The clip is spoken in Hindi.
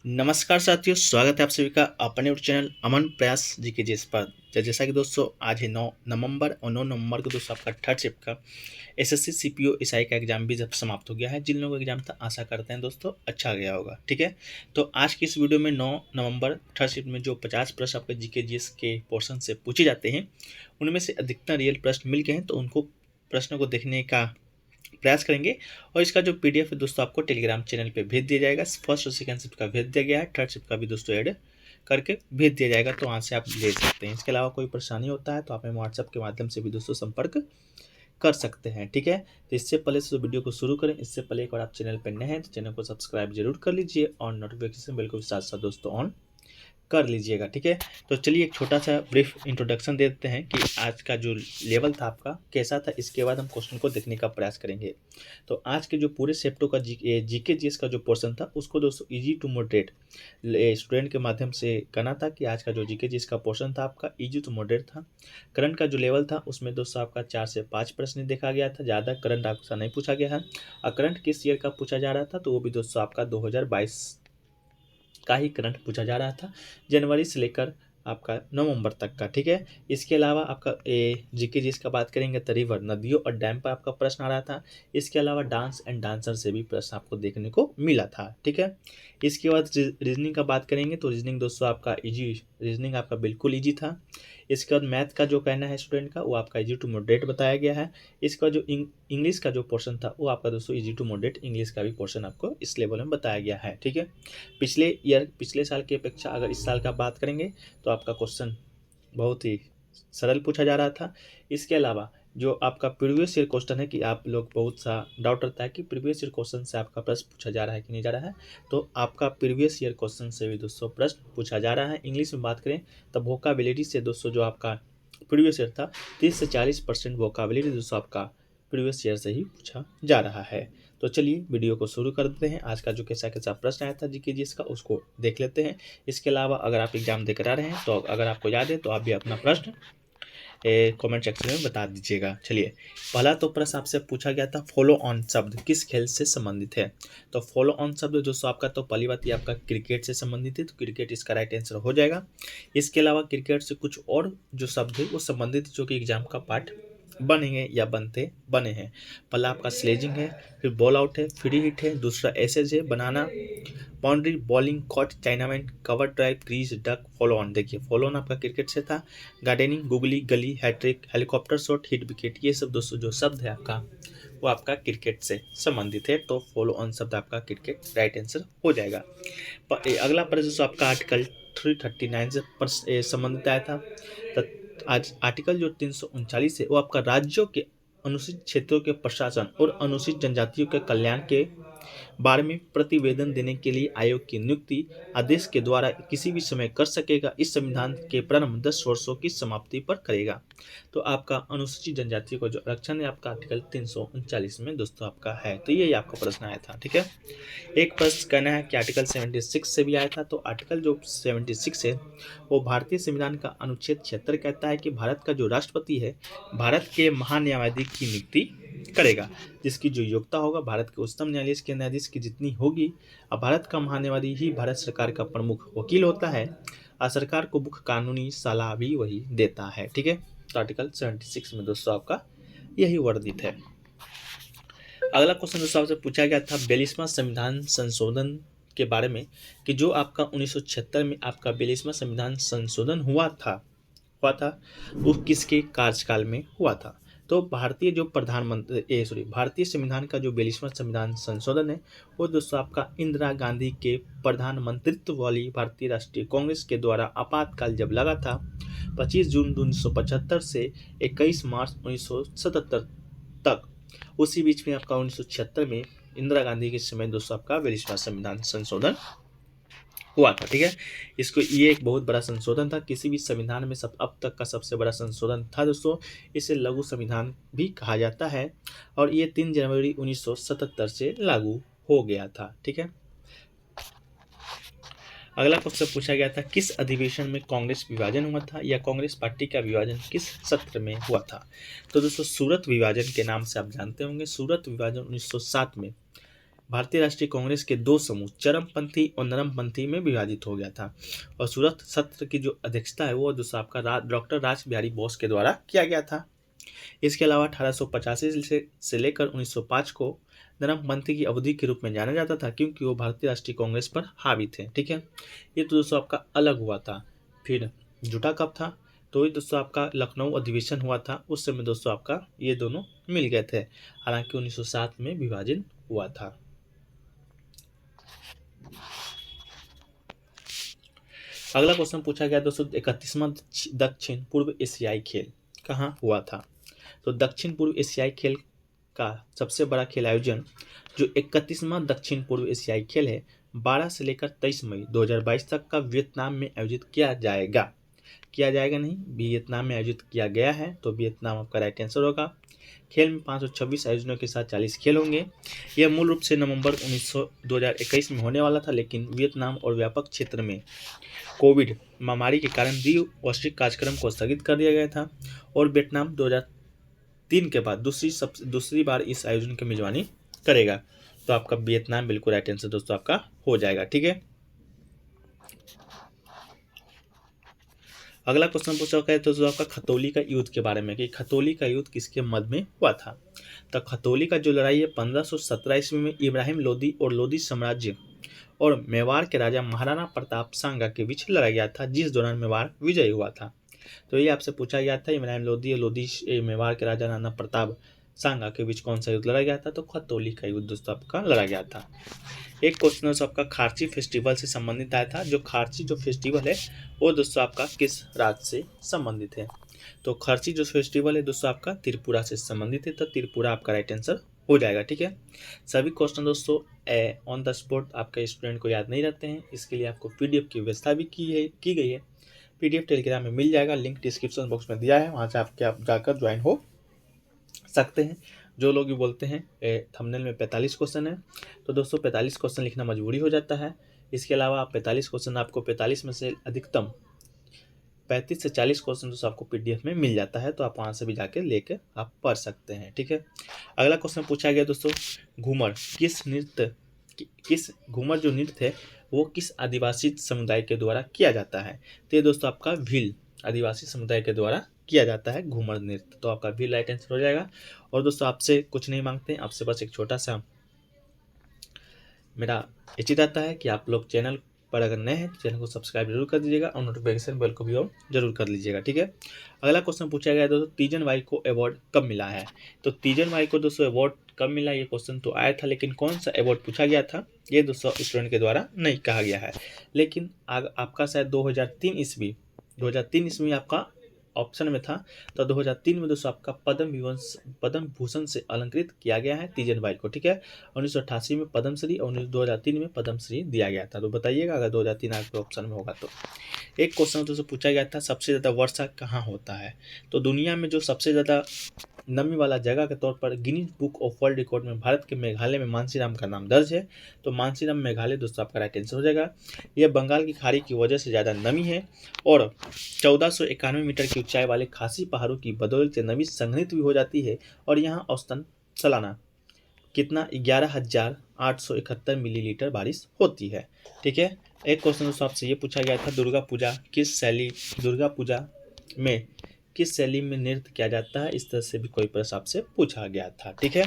नमस्कार साथियों, स्वागत है आप सभी का अपने यूट्यूब चैनल अमन प्रयास जी के जिस पर। जैसा कि दोस्तों आज है 9 नवंबर और 9 नवंबर को दोस्तों आपका थर्ड शिफ्ट का एसएससी सीपीओ एसआई का एग्जाम भी जब समाप्त हो गया है। जिन लोगों का एग्जाम था आशा करते हैं दोस्तों अच्छा गया होगा। ठीक है, तो आज की इस वीडियो में 9 नवंबर थर्ड शिफ्ट में जो 50 प्रश्न आपके जीके जीएस के पोर्शन से पूछे जाते हैं उनमें से अधिकतर रियल प्रश्न मिल गए हैं, तो उनको प्रश्नों को देखने का प्रयास करेंगे। और इसका जो पीडीएफ है दोस्तों आपको टेलीग्राम चैनल पे भेज दिया जाएगा। फर्स्ट और सेकंड शिफ्ट का भेज दिया गया है, थर्ड शिफ्ट का भी दोस्तों ऐड करके भेज दिया जाएगा, तो वहाँ से आप ले सकते हैं। इसके अलावा कोई परेशानी होता है तो आप हमें व्हाट्सएप के माध्यम से भी दोस्तों संपर्क कर सकते हैं। ठीक है, तो इससे पहले से वीडियो को शुरू करें, इससे पहले एक बार आप चैनल पर नए हैं तो चैनल को सब्सक्राइब जरूर कर लीजिए और नोटिफिकेशन बिल को साथ साथ दोस्तों ऑन कर लीजिएगा। ठीक है, तो चलिए एक छोटा सा ब्रीफ इंट्रोडक्शन दे देते हैं कि आज का जो लेवल था आपका कैसा था। इसके बाद हम क्वेश्चन को देखने का प्रयास करेंगे। तो आज के जो पूरे सेप्टो का जीके जीएस का जो पोर्शन था उसको दोस्तों इजी टू मॉडरेट स्टूडेंट के माध्यम से करना था कि आज का जो जीके जीएस का पोर्शन था आपका इजी टू मॉडरेट था। करंट का जो लेवल था उसमें दोस्तों आपका 4 से 5 प्रश्न देखा गया था, ज़्यादा करंट आपका नहीं पूछा गया है। और करंट किस ईयर का पूछा जा रहा था तो वो भी दोस्तों आपका 2022 का ही करंट पूछा जा रहा था, जनवरी से लेकर आपका नवंबर तक का। ठीक है, इसके अलावा आपका जीके जिसका बात करेंगे तो रिवर नदियों और डैम पर आपका प्रश्न आ रहा था। इसके अलावा डांस एंड डांसर से भी प्रश्न आपको देखने को मिला था। ठीक है, इसके बाद रीजनिंग का बात करेंगे तो रीजनिंग दोस्तों आपका इजी, रीजनिंग आपका बिल्कुल इजी था। इसके बाद मैथ का जो कहना है स्टूडेंट का वो आपका इजी टू मॉडरेट बताया गया है। इसका जो इंग्लिश का जो पोर्शन था वो आपका दोस्तों इजी टू मॉडरेट इंग्लिश का भी पोर्शन आपको इस लेवल में बताया गया है। ठीक है, पिछले साल की अपेक्षा अगर इस साल का बात करेंगे तो आपका क्वेश्चन बहुत ही सरल पूछा जा रहा था। इसके अलावा जो आपका प्रीवियस ईयर क्वेश्चन है कि आप लोग बहुत सा डाउट रहता है कि प्रीवियस ईयर क्वेश्चन से आपका प्रश्न पूछा जा रहा है कि नहीं जा रहा है, तो आपका प्रीवियस ईयर क्वेश्चन से भी दोस्तों प्रश्न पूछा जा रहा है। इंग्लिश में बात करें तो वोकाबिलिटी से दोस्तों जो आपका प्रीवियस ईयर था 30 से 40% वोकाबिलिटी दोस्तों आपका प्रीवियस ईयर से ही पूछा जा रहा है। तो चलिए वीडियो को शुरू कर देते हैं। आज का जो कैसा कैसा प्रश्न आया था जीके जीएस का उसको देख लेते हैं। इसके अलावा अगर आप एग्जाम देकर आ रहे हैं तो अगर आपको याद है तो आप भी अपना प्रश्न कमेंट सेक्शन में बता दीजिएगा। चलिए, पहला तो प्रश्न आपसे पूछा गया था फॉलो ऑन शब्द किस खेल से संबंधित है। तो फॉलो ऑन शब्द दोस्तों आपका तो पहली बात ये आपका क्रिकेट से संबंधित है, तो क्रिकेट इसका राइट आंसर हो जाएगा। इसके अलावा क्रिकेट से कुछ और जो शब्द है वो संबंधित जो कि एग्जाम का पार्ट बने हैं या बने हैं। पहला आपका स्लेजिंग है, फिर बॉल आउट है, फ्री हिट है, दूसरा एसेज है, banana, boundary, bowling, caught, chinaman, cover drive, crease, duck, follow on. देखिए फॉलो ऑन आपका क्रिकेट से था। Gardening, googly, gully, hat trick, helicopter shot, hit wicket, ये सब दोस्तों जो शब्द है आपका वो आपका क्रिकेट से संबंधित है, तो फॉलो ऑन शब्द आपका क्रिकेट राइट आंसर हो जाएगा। अगला प्रश्न जो आपका आर्टिकल 339 से संबंधित आया था। तो आज आर्टिकल जो 339 है वो आपका राज्यों के अनुसूचित क्षेत्रों के प्रशासन और अनुसूचित जनजातियों के कल्याण के बारे में प्रतिवेदन देने के लिए आयोग की नियुक्ति आदेश के द्वारा किसी भी समय कर सकेगा। इस संविधान के प्रारंभ 10 वर्षों की समाप्ति पर करेगा। तो आपका अनुसूचित जनजातियों का जो आरक्षण है आपका आर्टिकल 339 में दोस्तों आपका है। तो ये आपका प्रश्न आया था। ठीक है, एक प्रश्न कहना है कि आर्टिकल 76 से भी आया था। तो आर्टिकल जो 76 है वो भारतीय संविधान का अनुच्छेद 76 कहता है कि भारत का जो राष्ट्रपति है भारत के महान्यायाधीश की नियुक्ति करेगा, जिसकी जो योग्यता होगा भारत के उच्चतम न्यायालय के न्यायाधीश की जितनी होगी। अब भारत का महान्यायाधीश ही भारत सरकार का प्रमुख वकील होता है और सरकार को मुख्य कानूनी सलाह भी वही देता है। ठीक है, तो आर्टिकल 76 में दोस्तों आपका यही वर्णित है। अगला क्वेश्चन दोस्तों आपसे पूछा गया था 42वां संविधान संशोधन के बारे में कि जो आपका 1976 में आपका 42वां संविधान संशोधन हुआ था वो किसके कार्यकाल में हुआ था। तो भारतीय जो भारतीय संविधान का जो 42वां संविधान संशोधन है वो दोस्तों आपका इंदिरा गांधी के प्रधानमंत्रित्व वाली भारतीय राष्ट्रीय कांग्रेस के द्वारा आपातकाल जब लगा था 25 जून 1975 से 21 मार्च 1977 तक, उसी बीच में आपका 1976 में इंदिरा गांधी के समय दोस्तों आपका 42वां संविधान संशोधन हुआ था। ठीक है, इसको ये एक बहुत बड़ा संशोधन था, किसी भी संविधान में अब तक का सबसे बड़ा संशोधन था दोस्तों। इसे लघु संविधान भी कहा जाता है और ये 3 जनवरी 1977 से लागू हो गया था। ठीक है, अगला क्वेश्चन पूछा गया था किस अधिवेशन में कांग्रेस विभाजन हुआ था या कांग्रेस पार्टी का विभाजन किस सत्र में हुआ था। तो दोस्तों सूरत विभाजन के नाम से आप जानते होंगे। सूरत विभाजन 1907 में भारतीय राष्ट्रीय कांग्रेस के दो समूह चरमपंथी और नरमपंथी में विभाजित हो गया था। और सूरत सत्र की जो अध्यक्षता है वो दोस्तों आपका डॉक्टर रास बिहारी बोस के द्वारा किया गया था। इसके अलावा 1885 से लेकर 1905 को नरमपंथी की अवधि के रूप में जाना जाता था, क्योंकि वो भारतीय राष्ट्रीय कांग्रेस पर हावी थे। ठीक है, ये तो दोस्तों आपका अलग हुआ था। फिर जुटा कब था, तो ये दोस्तों आपका लखनऊ अधिवेशन हुआ था, उस समय दोस्तों आपका ये दोनों मिल गए थे। हालांकि 1907 में विभाजन हुआ था। अगला क्वेश्चन पूछा गया दोस्तों, 31वां दक्षिण पूर्व एशियाई खेल कहाँ हुआ था। तो दक्षिण पूर्व एशियाई खेल का सबसे बड़ा खेल आयोजन जो 31वां दक्षिण पूर्व एशियाई खेल है 12 से लेकर 23 मई 2022 तक का वियतनाम में आयोजित किया जाएगा। नहीं, वियतनाम में आयोजित किया गया है, तो वियतनाम आपका राइट आंसर होगा। खेल में 526 आयोजनों के साथ 40 खेल होंगे। यह मूल रूप से नवंबर 2021 में होने वाला था, लेकिन वियतनाम और व्यापक क्षेत्र में कोविड महामारी के कारण द्विवार्षिक कार्यक्रम को स्थगित कर दिया गया था। और वियतनाम 2003 के बाद दूसरी बार इस आयोजन की मेजबानी करेगा। तो आपका वियतनाम बिल्कुल राइट आंसर दोस्तों आपका हो जाएगा। ठीक है, अगला क्वेश्चन पूछा गया तो आपका खतौली का युद्ध के बारे में कि खतौली का युद्ध किसके मध्य में हुआ था। तो खतौली का जो लड़ाई है 1517 ईस्वी में इब्राहिम लोदी और लोदी साम्राज्य और मेवाड़ के राजा महाराणा प्रताप सांगा के बीच लड़ा गया था, जिस दौरान मेवाड़ विजयी हुआ था। तो ये आपसे पूछा गया था इब्राहिम लोदी और लोदी मेवाड़ के राजा राणा प्रताप सांगा के बीच कौन सा युद्ध लड़ा गया था। तो खतौली का युद्ध दोस्तों आपका लड़ा गया था। एक क्वेश्चन आपका खारची फेस्टिवल से संबंधित आया था। जो खारची जो फेस्टिवल है वो दोस्तों आपका किस राज्य से संबंधित है। तो खारची जो फेस्टिवल है दोस्तों आपका त्रिपुरा से संबंधित है, तो त्रिपुरा आपका राइट आंसर हो जाएगा। ठीक है, सभी क्वेश्चन दोस्तों ऑन द स्पॉट आपके स्टूडेंट को याद नहीं रहते हैं, इसके लिए आपको पीडीएफ की व्यवस्था भी की गई है। पीडीएफ टेलीग्राम में मिल जाएगा, लिंक डिस्क्रिप्शन बॉक्स में दिया है, वहाँ से आप जाकर ज्वाइन हो सकते हैं। जो लोग भी बोलते हैं थंबनेल में 45 क्वेश्चन है, तो दोस्तों 45 क्वेश्चन लिखना मजबूरी हो जाता है। इसके अलावा आप 45 क्वेश्चन आपको 45 में से अधिकतम 35 से 40 क्वेश्चन दोस्तों आपको पीडीएफ में मिल जाता है, तो आप वहाँ से भी जाके लेके आप पढ़ सकते हैं। ठीक है, अगला क्वेश्चन पूछा गया दोस्तों, घूमर घूमर जो नृत्य है वो किस आदिवासी समुदाय के द्वारा किया जाता है। तो ये दोस्तों आपका भील आदिवासी समुदाय के द्वारा किया जाता है घूमर नृत्य, तो आपका भी राइट आंसर हो जाएगा। और दोस्तों आपसे कुछ नहीं मांगते हैं, आपसे बस एक छोटा सा मेरा इच्छित आता है कि आप लोग चैनल पर अगर नए हैं तो चैनल को सब्सक्राइब जरूर कर दीजिएगा और नोटिफिकेशन बेल को भी ऑन जरूर कर लीजिएगा। ठीक है, अगला क्वेश्चन पूछा गया दोस्तों, तीजन बाई को अवार्ड कब मिला है। तो तीजन बाई को दोस्तों अवार्ड कब मिला, ये क्वेश्चन तो आया था, लेकिन कौन सा अवार्ड पूछा गया था ये दोस्तों स्टूडेंट के द्वारा नहीं कहा गया है। लेकिन आपका शायद 2003 ईस्वी आपका ऑप्शन में था, तो 2003 में दोस्तों आपका पद्म भूषण से अलंकृत किया गया है तीजन बाई को। ठीक है, 1988 में पद्मश्री और 2003 में पद्मश्री दिया गया था। तो बताइएगा अगर 2003 आपके ऑप्शन में होगा तो। एक क्वेश्चन दोस्तों पूछा गया था, सबसे ज़्यादा वर्षा कहाँ होता है। तो दुनिया में जो सबसे ज़्यादा नमी वाला जगह के तौर पर Guinness book of world record में भारत के मेघालय में मानसीराम का नाम दर्ज है। तो मानसीराम मेघालय दोस्तों आपका राइट आंसर हो जाएगा। यह बंगाल की खाड़ी की वजह से ज़्यादा नमी है और 1491 मीटर की ऊंचाई वाले खासी पहाड़ों की बदौलत नमी संघनित भी हो जाती है। और यहाँ औसतन सालाना कितना 11,871 मिलीलीटर बारिश होती है। ठीक है, एक क्वेश्चन दोस्तों आपसे ये पूछा गया था, दुर्गा पूजा में किस शैली में नृत्य किया जाता है। इस तरह से भी कोई प्रश्न आपसे पूछा गया था। ठीक है,